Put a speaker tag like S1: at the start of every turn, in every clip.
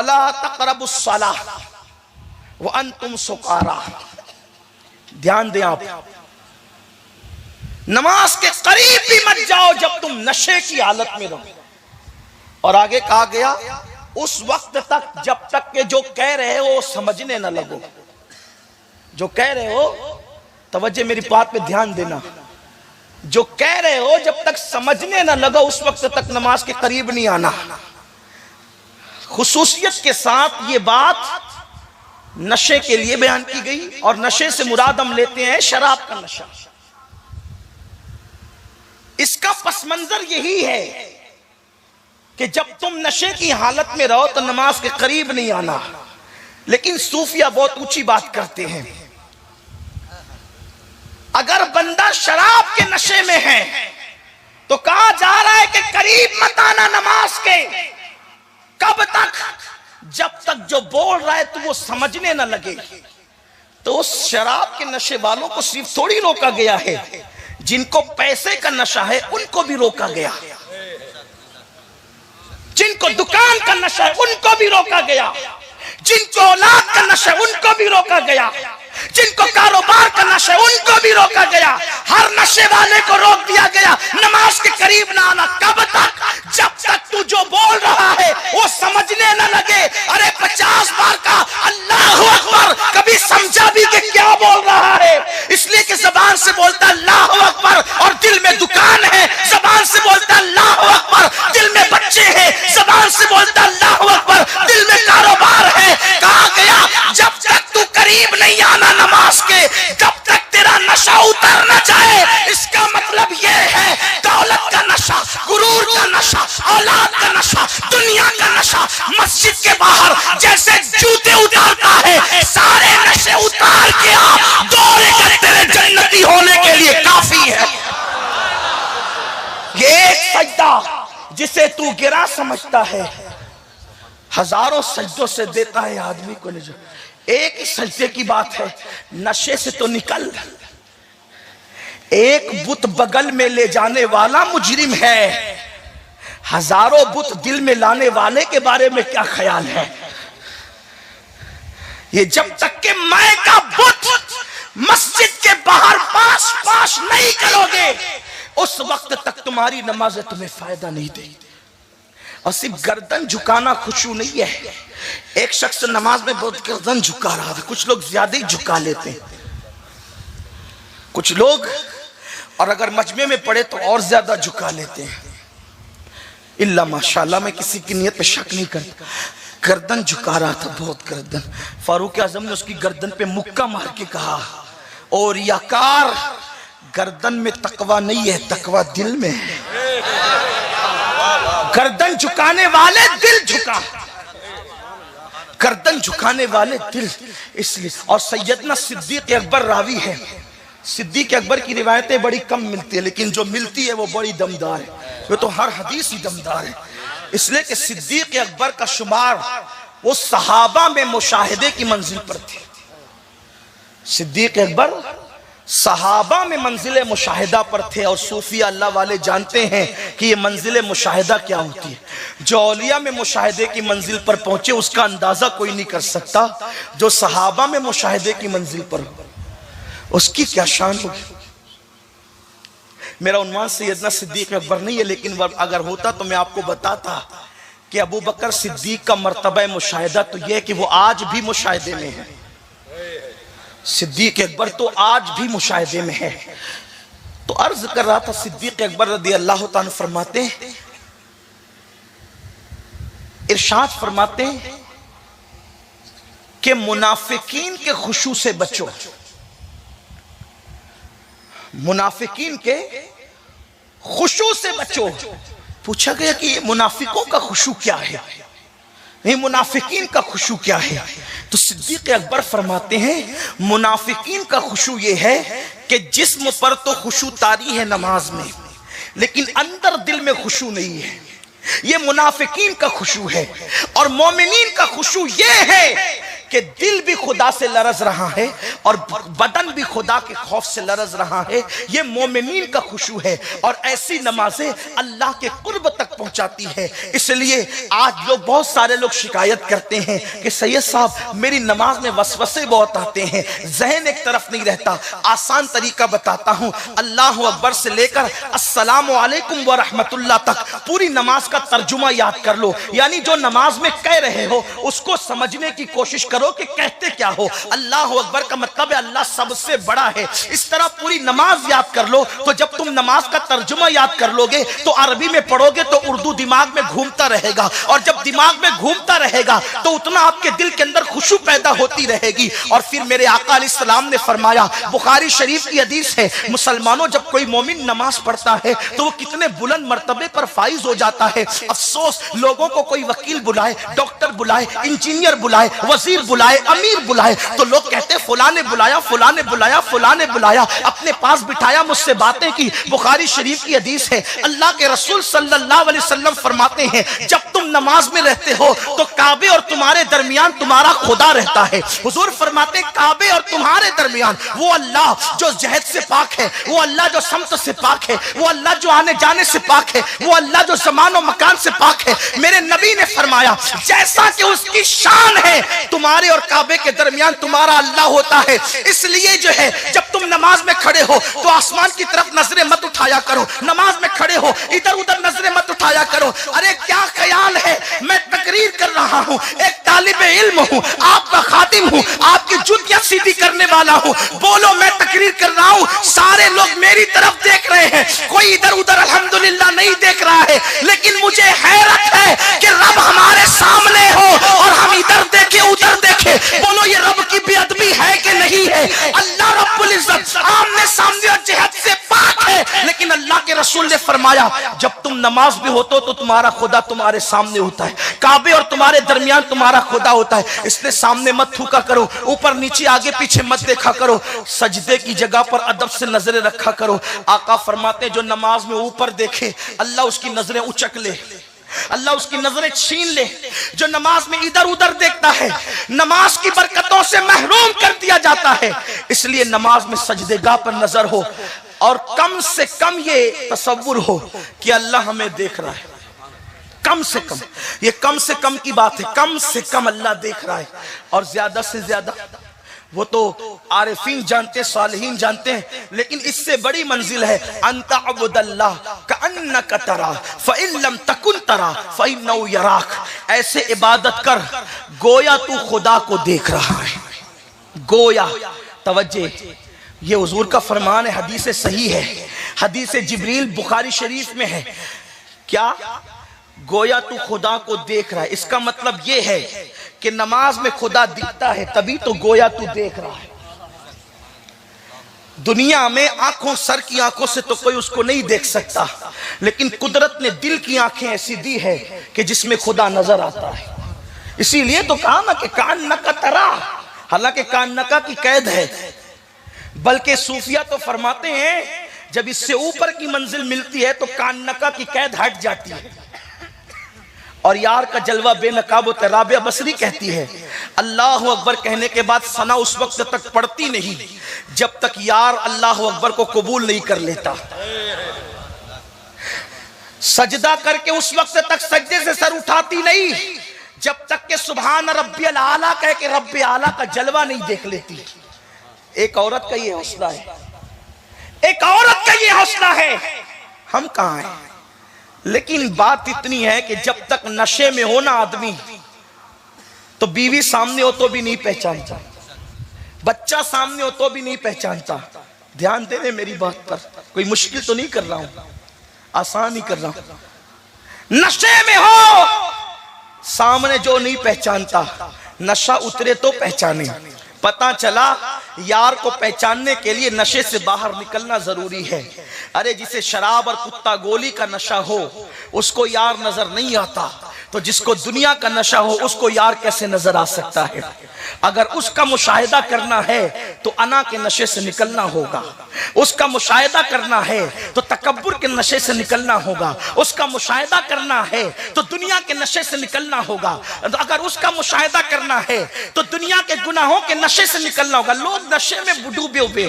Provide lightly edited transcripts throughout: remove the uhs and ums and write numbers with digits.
S1: वला तक़रबुस्सलाह व अंतुम सुकारा। ध्यान दें आप, नमाज के करीब भी मत जाओ जब तुम नशे की हालत में रहो। और आगे कहा गया उस वक्त तक जब तक के जो कह रहे हो समझने न लगो। जो कह रहे हो, तवज्जो मेरी बात पे ध्यान देना, जो कह रहे हो जब तक समझने न लगो उस वक्त तक नमाज के करीब नहीं आना। खुसूसियत के साथ ये बात नशे के लिए बयान की गई, और नशे से मुराद हम लेते हैं शराब का नशा। इसका पस मंजर यही है कि जब तुम नशे की हालत में रहो तो नमाज के करीब नहीं आना। लेकिन सूफिया बहुत ऊंची बात करते हैं, अगर बंदा शराब के नशे में है तो कहा जा रहा है कि करीब मत आना नमाज के। कब तक? जब तक जो बोल रहा है तो वो समझने न लगे। तो उस शराब के नशे वालों को सिर्फ थोड़ी रोका गया है, जिनको पैसे का नशा है उनको भी रोका गया, जिनको दुकान का नशा है उनको भी रोका गया, जिनको औलाद का नशा है उनको भी रोका गया, जिनको कारोबार का नशा है उनको भी रोका गया। हर नशे वाले को रोक दिया गया नमाज के करीब ना आना। कब तक? जब तक तू जो बोल रहा है वो समझने न लगे। अरे 50 बार का अल्लाहु अकबर कभी समझा भी कि क्या बोल रहा है? इसलिए कि जबान से बोलता अल्लाहु अकबर और दिल में दुकान है, जबान से बोलता अल्लाहु अकबर दिल में बच्चे हैं, जबान से बोलता अल्लाहु अकबर दिल में कारोबार है। कहा गया जब तक तू करीब नहीं आना नमाज के, जब तक तेरा नशा उतर न जाए। इसका मतलब यह है दौलत का नशा, गुरूर का नशा, औलाद का नशा, दुनिया का नशा मस्जिद के बाहर जैसे जूते उतारता है, सारे नशे उतार के आप दौड़ेगा तेरे जन्नती होने के लिए काफी है। ये एक सजदा जिसे तू गिरा समझता है हजारों सजदों से देता है आदमी को निजात। एक ही सजदे की बात है, नशे से तो निकल। एक बुत बगल में ले जाने वाला मुजरिम है, हजारों बुत दिल में लाने वाले के बारे में क्या ख्याल है? ये जब तक के मैं का बुत मस्जिद के बाहर पास पास नहीं करोगे उस वक्त तक तुम्हारी नमाज़ें तुम्हें फायदा नहीं देगी। और सिर्फ गर्दन झुकाना खुशू नहीं है। एक शख्स नमाज में बहुत गर्दन झुका रहा था, कुछ लोग ज्यादा ही झुका लेते हैं, कुछ लोग और अगर मजमे में पड़े तो और ज्यादा झुका लेते हैं। इल्ला माशाल्लाह, मैं किसी की नियत पे शक नहीं करता। गर्दन झुका रहा था, बहुत गर्दन। फारूक आजम ने उसकी गर्दन पे मुक्का मार के कहा, और याकार गर्दन में तकवा नहीं है, तकवा दिल में है। गर्दन झुकाने वाले दिल झुका, गर्दन झुकाने वाले दिल। इसलिए और सैयदना सिद्दीक अकबर रावी है। सिद्दीक अकबर की रिवायतें बड़ी कम मिलती है, लेकिन जो मिलती है वो बड़ी दमदार है। वो तो हर हदीस ही दमदार है। इसलिए कि सिद्दीक अकबर का शुमार वो सहाबा में मुशाहिदे की मंजिल पर थे। सिद्दीक अकबर सहाबा में मंजिल मुशाहिदा पर थे। और सूफी अल्लाह वाले जानते हैं कि ये मंजिल मुशाहिदा क्या होती है। जो औलिया में मुशाहिदे की मंजिल पर पहुंचे उसका अंदाजा कोई नहीं कर सकता। जो सहाबा में मुशाहिदे की मंजिल पर उसकी क्या शान होगी। मेरा उन्वान सैयदना सिद्दीक अकबर नहीं है, लेकिन अगर होता तो मैं आपको बताता कि अबू बकर सिद्दीक का मर्तबा मुशाहिदा तो यह है कि वो आज भी मुशाहिदे में है। सिद्दीक अकबर तो आज भी मुशाहिदे में है। तो अर्ज कर रहा था, सिद्दीक अकबर रज़ी अल्लाह ताला फरमाते हैं, इरशाद फरमाते हैं कि मुनाफिकीन के खुशू से बचो। मुनाफिकीन के खुशू से बचो। पूछा गया कि मुनाफिकों का खुशू क्या है, नहीं मुनाफिकीन का खुशू क्या है। तो सिद्दीक अकबर फरमाते हैं मुनाफिकीन का खुशू ये है कि जिस्म पर तो खुशू तारी है नमाज में, लेकिन अंदर दिल में खुशू नहीं है। ये मुनाफिकीन का खुशू है। और मोमिनीन का खुशू ये है कि दिल भी खुदा से लरज रहा है और बदन भी खुदा के खौफ से लरज रहा है। ये मोमिनीन का खुशू है। और ऐसी नमाजें अल्लाह के कुर्ब तक पहुंचाती है। इसलिए आज लोग, बहुत सारे लोग शिकायत करते हैं कि सैयद साहब मेरी नमाज में वसवसे बहुत आते हैं, जहन एक तरफ नहीं रहता। आसान तरीका बताता हूं, अल्लाहु अकबर से लेकर अस्सलामु अलैकुम व रहमतुल्लाह तक पूरी नमाज का तर्जुमा याद कर लो। यानी जो नमाज में कह रहे हो उसको समझने की कोशिश करो कि कहते क्या हो। अल्लाहु अकबर का मतलब है अल्लाह सबसे बड़ा है। इस तरह पूरी नमाज याद कर लो। तो जब तुम नमाज का तर्जुमा याद कर लोगे तो अरबी में पढ़ोगे तो उर्दू दिमाग में घूमता रहेगा, और जब दिमाग में घूमता रहेगा तो उतना आपके दिल के अंदर खुशू पैदा होती रहेगी। और फिर मेरे आका अलैहिस्सलाम ने फरमाया, बुखारी शरीफ की हदीस है, मुसलमानों जब कोई मोमिन नमाज पढ़ता है तो वो कितने बुलंद मर्तबे पर फाइज हो जाता है। अफसोस लोगों को कोई वकील बुलाए, डॉक्टर बुलाए, इंजीनियर बुलाए, वजीर बुलाए, अमीर बुलाए तो लोग कहते फुला ने बुलाया, फुला ने बुलाया, फुला ने बुलाया, अपने पास बिठाया, मुझसे बातें की। बुखारी शरीफ की हदीस है, अल्लाह के रसूल सल्लल्लाहु अलैहि वसल्लम फरमाते हैं, जब तुम नमाज में रहते हो तो काबे और तुम्हारे दरमियान तुम्हारा खुदा रहता है। हुजूर फरमाते हैं काबे और तुम्हारे दरमियान वो अल्लाह जो जहद से पाक है, वो अल्लाह जो समत से पाक है, वो अल्लाह जो आने जाने से पाक है, वो अल्लाह जो ज़मान और मकान से पाक है। मेरे नबी ने फरमाया जैसा कि उसकी शान है तुम्हारे और काबे के दरमियान तुम्हारा अल्लाह होता है। इसलिए जो है जब तुम नमाज में खड़े हो तो आसमान की तरफ नजरें मत उठाया करो, नमाज में खड़े हो इधर उधर नजरें मत उठाया करो। अरे क्या ख्याल है, मैं तकरीर कर रहा हूँ, एक तालिब इल्म हूँ, आपका खातिम हूँ, आपकी जुतियां सीधी करने वाला हूँ। बोलो मैं तकरीर कर रहा हूँ, सारे लोग मेरी तरफ देख रहे हैं, कोई इधर उधर अल्हम्दुलिल्लाह नहीं देख रहा है। लेकिन मुझे हैरत है कि रब हमारे सामने हो और हम इधर देखे उधर देखे। बोलो ये रब की बेअदबी है कि नहीं है? अल्लाह रब्बुल इज्जत आमने सामने और जिहद से पाक है। लेकिन अल्लाह के रसूल ने फरमाया जब तुम नमाज में होते हो तो तुम्हारा खुदा तुम्हारे सामने होता है, काबे और तुम्हारे दरमियान तुम्हारा खुदा होता है। इसलिए सामने मत थूका करो, ऊपर नीचे आगे पीछे मत देखा करो, सजदे की जगह पर अदब से नजरें रखा करो। आका फरमाते जो नमाज में ऊपर देखे अल्लाह उसकी नजरें उचक ले, अल्लाह उसकी नजरें छीन ले। जो नमाज में इधर उधर देखता है नमाज की बरकतों से महरूम कर दिया जाता है। इसलिए नमाज में सजदेगाह पर नजर हो और कम से कम ये तसव्वुर हो कि अल्लाह हमें देख रहा है। कम से कम, ये कम से कम की बात है, कम से कम अल्लाह देख रहा है। और ज्यादा से ज्यादा वो तो आरिफीन जानते, सालिहीन जानते हैं, लेकिन इससे बड़ी मंजिल है अंता अब्दुल्लाह कअन्नका तरा फ़इन लम तकुन तरा फ़इन्नहु यराक। ऐसे इबादत कर गोया तू खुदा को देख रहा है। गोया, तवज्जे, ये हुजूर का फरमान है, हदीस सही है, हदीस जिब्रील बुखारी शरीफ में है। क्या? गोया तू खुदा को देख रहा है। इसका मतलब यह है कि नमाज में खुदा दिखता है तभी तो गोया तू देख रहा है। दुनिया में आंखों, सर की आंखों से तो कोई उसको नहीं देख सकता, लेकिन कुदरत ने दिल की आंखें ऐसी दी है कि जिसमें खुदा नजर आता है। इसीलिए तो कहा ना कि कान नका तरा, हालांकि कान नका की कैद है, बल्कि सूफिया तो फरमाते हैं जब इससे ऊपर की मंजिल मिलती है तो कान नका की कैद हट जाती है और यार का जलवा बेनकाब होता है। राबिया बसरी कहती है अल्लाह अकबर कहने के बाद सना उस वक्त तक पड़ती नहीं जब तक यार अल्लाह अकबर को कबूल नहीं कर लेता। सजदा करके उस वक्त तक सजदे से सर उठाती नहीं जब तक के सुभान रब्बियल आला कह के रब्बे आला का जलवा नहीं देख लेती। एक औरत का ये हौसला है, एक औरत का ये हौसला है। हम कहां हैं? लेकिन बात इतनी है कि जब तक नशे में हो ना आदमी तो बीवी सामने हो तो भी नहीं पहचानता, बच्चा सामने हो तो भी नहीं पहचानता। ध्यान देने मेरी बात पर, कोई मुश्किल तो नहीं कर रहा हूं, आसान ही कर रहा हूं। नशे में हो सामने जो नहीं पहचानता, नशा उतरे तो पहचाने। पता चला यार को पहचानने के लिए नशे से बाहर निकलना जरूरी है। अरे जिसे शराब और कुत्ता गोली का नशा हो उसको यार नजर नहीं आता, तो जिसको दुनिया का नशा हो उसको यार कैसे नजर आ सकता है? अगर उसका मुशाहिदा करना है तो अना के नशे से निकलना होगा, उसका मुशाहिदा करना है तो तकब्बुर के नशे से निकलना होगा, उसका मुशाहिदा करना है तो दुनिया के नशे से निकलना होगा, अगर उसका मुशाहिदा करना है तो दुनिया के गुनाहों के नशे से निकलना होगा। लोग नशे में डूबे हुए,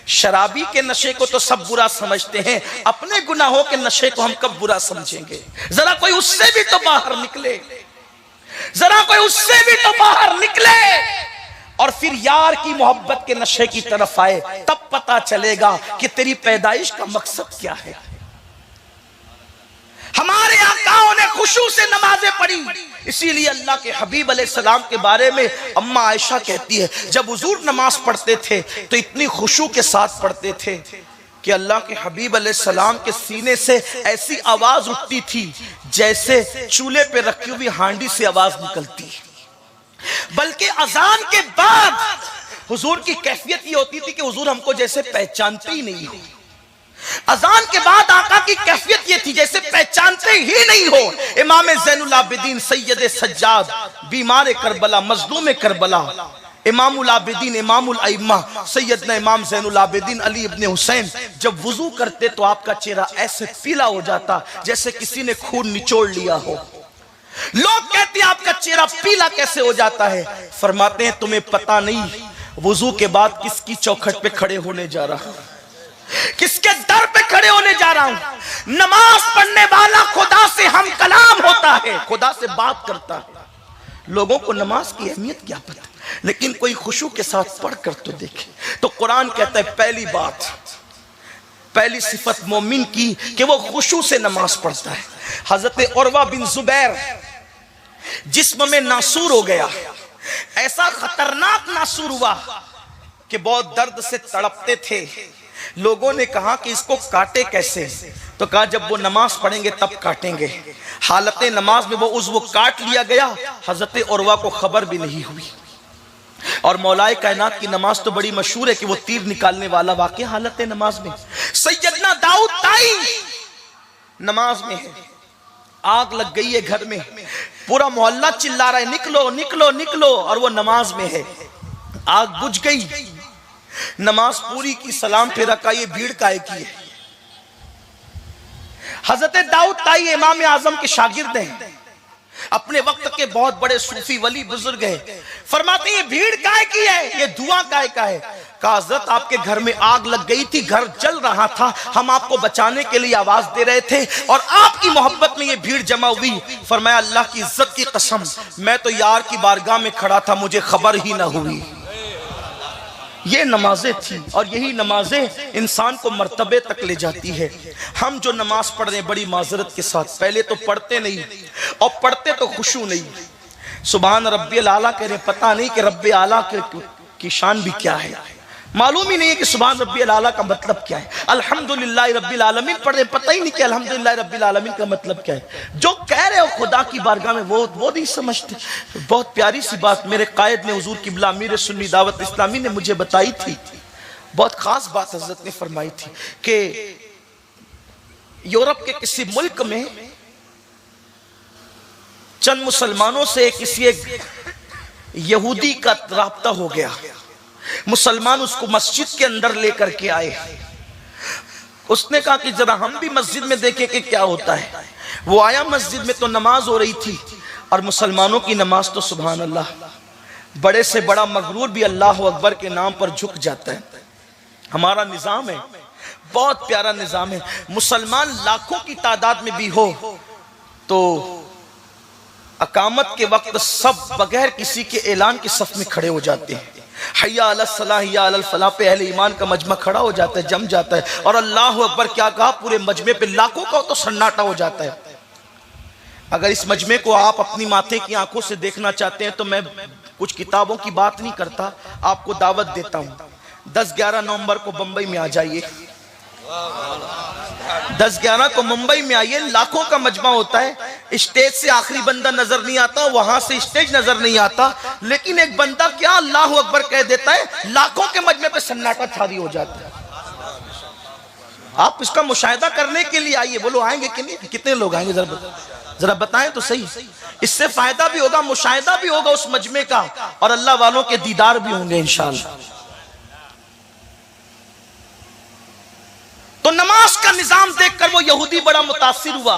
S1: शराबी के नशे को तो सब बुरा समझते हैं, अपने गुनाहों के नशे को हम कब बुरा समझेंगे? जरा कोई उससे भी तो बाहर निकले, जरा कोई उससे भी तो बाहर निकले और फिर यार की मोहब्बत के नशे की तरफ आए, तब पता चलेगा कि तेरी पैदाइश का मकसद क्या है। हमारे आकाओं ने खुशू से नमाजें पढ़ी, इसीलिए अल्लाह के हबीब अलैहिस्सलाम के बारे में अम्मा आयशा कहती है, जब हुजूर नमाज पढ़ते थे तो इतनी खुशू के साथ पढ़ते थे कि अल्लाह के हबीब अलैहिस्सलाम के सीने से ऐसी आवाज उठती थी जैसे चूल्हे पे रखी हुई हांडी से आवाज निकलती है। बल्कि अजान के बाद हुजूर की कैफियत ये होती थी कि हुजूर हमको जैसे पहचानते ही नहीं हो। अजान के बाद आका की कैफियत ये थी जैसे पहचानते ही नहीं हो। इमाम ज़ैनुल आबिदीन सैयद सज्जाद, बीमार करबला, मजलूम करबला, इमामुल आबिदीन, इमामुल अइम्मा सैयदना इमाम ज़ैनुल आबिदीन अली इब्ने हुसैन जब वुजू करते तो आपका चेहरा ऐसे पीला हो जाता जैसे किसी ने खून निचोड़ लिया हो। लोग कहते हैं आपका चेहरा पीला कैसे हो जाता है? फरमाते हैं तुम्हें पता नहीं वुजू के बाद किसकी चौखट पे खड़े होने जा रहा हूं, किसके दर पे खड़े होने जा रहा हूं। नमाज पढ़ने वाला खुदा से हम कलाम होता है, खुदा से बात करता है। लोगों को नमाज की अहमियत क्या पता, लेकिन कोई खुशू के साथ पढ़कर तो देखे। तो कुरान कहता है पहली बात, पहली सिफत मोमिन की कि वो खुशू से नमाज पढ़ता है। हजरत उर्वा बिन जुबैर जिस्म में नासूर हो गया, ऐसा खतरनाक नासूर हुआ कि बहुत दर्द से तड़पते थे। लोगों ने कहा कि इसको काटे कैसे, तो कहा जब वो नमाज पढ़ेंगे तब काटेंगे। हालत नमाज में वो उज़्व काट लिया गया, हजरत उर्वा को खबर भी नहीं हुई। और मौलाए कायनात की नमाज तो बड़ी मशहूर है कि वो तीर निकालने वाला वाक़या हालत नमाज में। सैयदना दाऊद ताई नमाज में है, आग लग गई है घर में, पूरा मोहल्ला चिल्ला रहा है निकलो निकलो निकलो, और वो नमाज में है। आग बुझ गई, नमाज पूरी की, सलाम फेरा का, ये भीड़ काहे की है? हजरत दाऊद ताई इमाम आजम के शागिर्द हैं, अपने वक्त के बहुत बड़े सूफी वली बुजुर्ग हैं। फरमाते ये भीड़ काहे की है, ये धुआं काहे का है? कहा हजरत आपके घर में आग लग गई थी, घर जल रहा था, हम आपको बचाने के लिए आवाज दे रहे थे और आपकी मोहब्बत में ये भीड़ जमा हुई। फरमाया अल्लाह की इज्जत की कसम, मैं तो यार की बारगाह में खड़ा था, मुझे खबर ही ना हुई। ये नमाजें थी और यही नमाजें इंसान को मर्तबे तक ले जाती है। हम जो नमाज पढ़ रहे हैं बड़ी माजरत के साथ, पहले तो पढ़ते नहीं और पढ़ते तो खुशू नहीं। सुभान रब्बियल आला कह रहे, पता नहीं कि रब्बे आला की शान भी क्या है, मालूम ही नहीं है कि सुभान रब्बियल आला का मतलब क्या है। अल्हम्दुलिल्लाह रब्बिल आलमीन पढ़ रहे, पता ही नहीं कि अल्हम्दुलिल्लाह रब्बिल आलमीन का मतलब क्या है। जो कह रहे हो खुदा की बारगाह में वो नहीं समझते। बहुत प्यारी सी बात मेरे कायद ने, हुजूर किबला अमीर सुन्नी दावत इस्लामी ने मुझे बताई थी, बहुत खास बात हजरत ने फरमाई थी कि यूरोप के किसी मुल्क में चंद मुसलमानों से किसी एक यहूदी का राब्ता हो गया। मुसलमान उसको मस्जिद के अंदर लेकर के आए। उसने कहा कि जरा हम भी मस्जिद में देखें कि क्या होता है। वो आया मस्जिद में तो नमाज हो रही थी और मुसलमानों की नमाज तो सुभान अल्लाह, बड़े से बड़ा मगरूर भी अल्लाह अकबर के नाम पर झुक जाता है। हमारा निजाम है, बहुत प्यारा निजाम है। मुसलमान लाखों की तादाद में भी हो तो अकामत के वक्त सब बगैर किसी के ऐलान के सफ में खड़े हो जाते हैं। हय्या अलल सलाह हय्या अलल फलाह पे अहले ईमान का मजमा खड़ा हो जाता है, जम जाता है। और अल्लाह अकबर क्या कहा, पूरे मजमे पे लाखों का तो सन्नाटा हो जाता है। अगर इस मजमे को आप अपनी माथे की आंखों से देखना चाहते हैं तो मैं कुछ किताबों की बात नहीं करता, आपको दावत देता हूँ। 10-11 नवंबर को बंबई में आ जाइए, 10-11 को मुंबई में आइए। लाखों का मजमा होता है, स्टेज से आखिरी बंदा नजर नहीं आता, वहां से स्टेज नजर नहीं आता, लेकिन एक बंदा क्या अल्लाह अकबर कह देता है, लाखों के मजमे पे सन्नाटा छारी हो जाता है। आप इसका मुशाहिदा करने के लिए आइए। बोलो आएंगे कि नहीं, कितने लोग आएंगे जरा बताएं तो सही। इससे फायदा भी होगा, मुशाहिदा भी होगा उस मजमे का, और अल्लाह वालों के दीदार भी होंगे इंशाअल्लाह। तो नमाज का निजाम देखकर वो यहूदी बड़ा मुतासिर हुआ।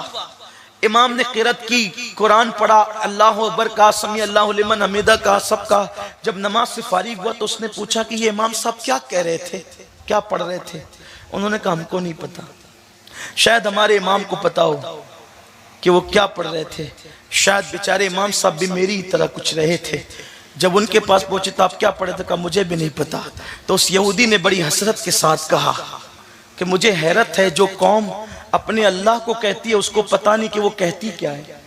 S1: इमाम ने क़िरात की, कुरान पढ़ा, अल्लाह अकबर का, समी अल्लाहु लिमन हमीदा का, सबका। जब नमाज से फारिग हुआ तो उसने पूछा कि ये इमाम साहब क्या कह रहे थे, क्या पढ़ रहे थे? उन्होंने कहा हमको नहीं पता, शायद हमारे इमाम को पता हो कि वो क्या पढ़ रहे थे। शायद बेचारे इमाम साहब भी मेरी ही तरह कुछ रहे थे। जब उनके पास पहुंचे तो आप क्या पढ़े थे? कहा मुझे भी नहीं पता। तो उस यहूदी ने बड़ी हसरत के साथ कहा कि मुझे हैरत है, जो कौम अपने अल्लाह को कहती है उसको पता नहीं कि वो कहती क्या है।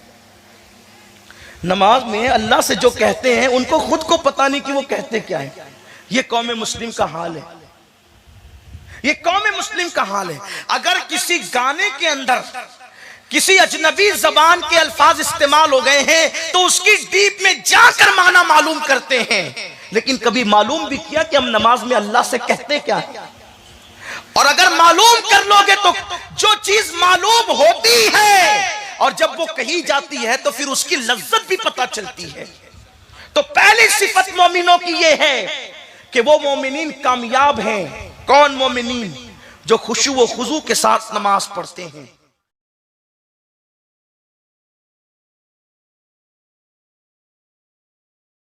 S1: नमाज में अल्लाह से जो कहते हैं उनको खुद को पता नहीं कि वो कहते क्या है। ये कौम मुस्लिम का हाल है, ये कौम मुस्लिम का हाल है। अगर किसी गाने के अंदर किसी अजनबी जबान के अल्फाज इस्तेमाल हो गए हैं तो उसकी डीप में जाकर माना मालूम करते हैं, लेकिन कभी मालूम भी किया कि हम नमाज में अल्लाह से कहते क्या है? और अगर मालूम कर लोगे तो जो चीज मालूम होती है और जब वो कही जाती है तो फिर उसकी लज्जत भी पता चलती है। तो पहली सिफत मोमिनों की ये है कि वो मोमिनीन कामयाब हैं। कौन मोमिनीन? जो खुशू व खुजू के साथ नमाज पढ़ते हैं।